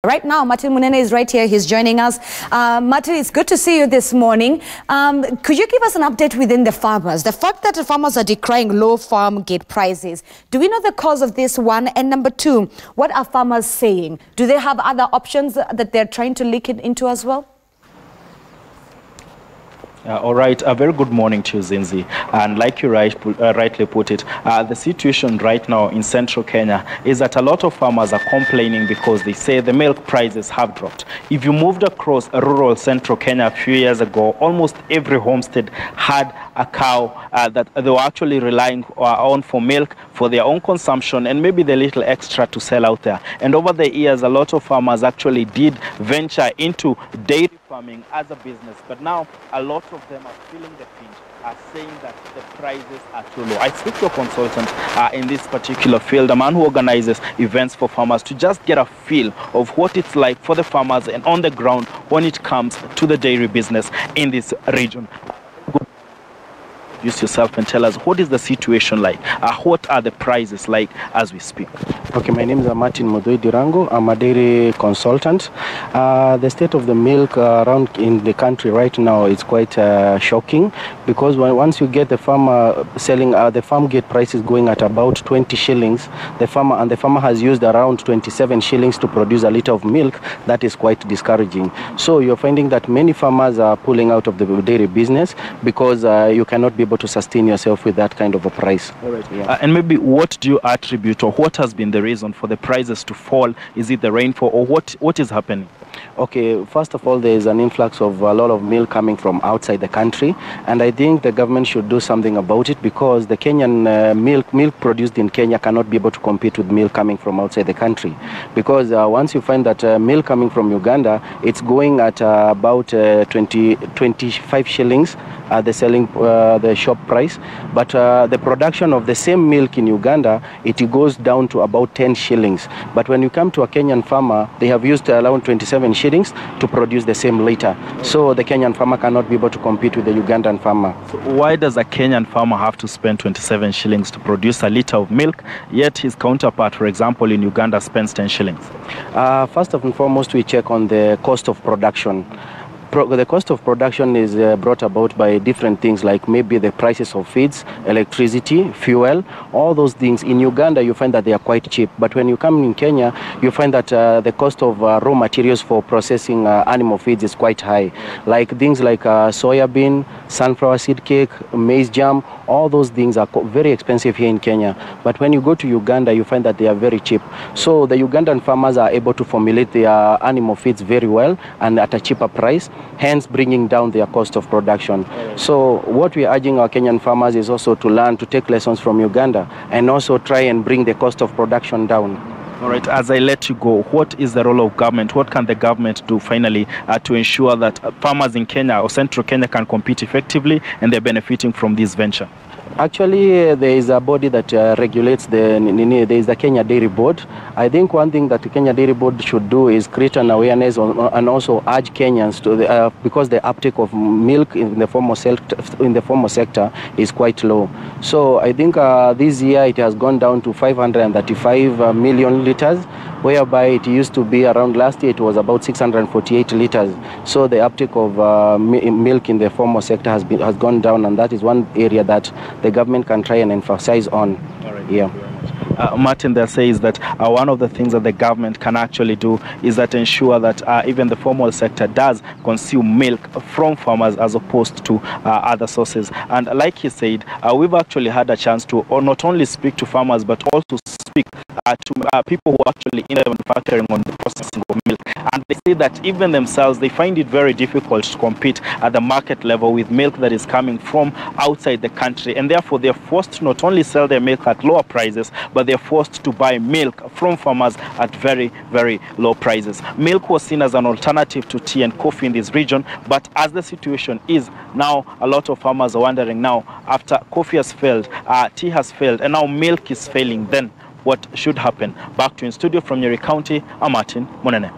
Right now, Martin Munene is right here. He's joining us. Martin, it's good to see you this morning. Could you give us an update within the farmers? The fact that the farmers are decrying low farm gate prices. Do we know the cause of this one? And number two, what are farmers saying? Do they have other options that they're trying to leak it into as well? All right, a very good morning to you, Zinzi. And like you rightly put it, the situation right now in central Kenya is that a lot of farmers are complaining because they say the milk prices have dropped. If you moved across rural central Kenya a few years ago, almost every homestead had a cow that they were actually relying on for milk for their own consumption and maybe the little extra to sell out there. And over the years, a lot of farmers actually did venture into dairy farming as a business, but now a lot of them are feeling the pinch, are saying that the prices are too low. I speak to a consultant in this particular field, a man who organizes events for farmers, to just get a feel of what it's like for the farmers and on the ground when it comes to the dairy business in this region. Introduce yourself and tell us what is the situation like, what are the prices like as we speak. Okay, my name is Martin Dirango. I'm a dairy consultant. The state of the milk around in the country right now is quite shocking, because once you get the farmer selling, the farm gate prices going at about 20 shillings, the farmer has used around 27 shillings to produce a liter of milk. That is quite discouraging. So you're finding that many farmers are pulling out of the dairy business because you cannot be able to sustain yourself with that kind of a price. All right. Yeah. And maybe what do you attribute, or what has been the reason for the prices to fall? Is it the rainfall, or what is happening? Okay, first of all, there is an influx of a lot of milk coming from outside the country, and I think the government should do something about it, because the Kenyan milk produced in Kenya cannot be able to compete with milk coming from outside the country. Because once you find that milk coming from Uganda, it's going at about 25 shillings, the shop price, but the production of the same milk in Uganda, it goes down to about 10 shillings. But when you come to a Kenyan farmer, they have used around 27 shillings to produce the same liter. So the Kenyan farmer cannot be able to compete with the Ugandan farmer. So why does a Kenyan farmer have to spend 27 shillings to produce a liter of milk, yet his counterpart, for example, in Uganda spends 10 shillings? First and foremost, we check on the cost of production. The cost of production is brought about by different things, like maybe the prices of feeds, electricity, fuel, all those things. In Uganda, you find that they are quite cheap. But when you come in Kenya, you find that the cost of raw materials for processing animal feeds is quite high. Like things like soya bean, sunflower seed cake, maize jam, all those things are very expensive here in Kenya. But when you go to Uganda, you find that they are very cheap. So the Ugandan farmers are able to formulate their animal feeds very well and at a cheaper price, hence bringing down their cost of production. So what we are urging our Kenyan farmers is also to learn to take lessons from Uganda and also try and bring the cost of production down. All right, as I let you go, what is the role of government? What can the government do finally to ensure that farmers in Kenya or central Kenya can compete effectively and they're benefiting from this venture? Actually, there is a body that regulates there is the Kenya Dairy Board. I think one thing that the Kenya Dairy Board should do is create an awareness and also urge Kenyans to, because the uptake of milk in the formal sector is quite low. So I think this year it has gone down to 535 million liters, whereby it used to be around last year it was about 648 liters. So the uptake of milk in the formal sector has gone down, and that is one area that the government can try and emphasize on. All right. Yeah. Martin there says that one of the things that the government can actually do is that ensure that even the formal sector does consume milk from farmers as opposed to other sources. And like he said, we've actually had a chance to not only speak to farmers but also speak to people who are actually in the manufacturing on the processing of milk. And they say that even themselves, they find it very difficult to compete at the market level with milk that is coming from outside the country. And therefore, they're forced to not only sell their milk at lower prices, but they're forced to buy milk from farmers at very, very low prices. Milk was seen as an alternative to tea and coffee in this region, but as the situation is now, a lot of farmers are wondering now, after coffee has failed, tea has failed, and now milk is failing, then what should happen? Back to in studio from Nyeri County, I'm Martin Munene.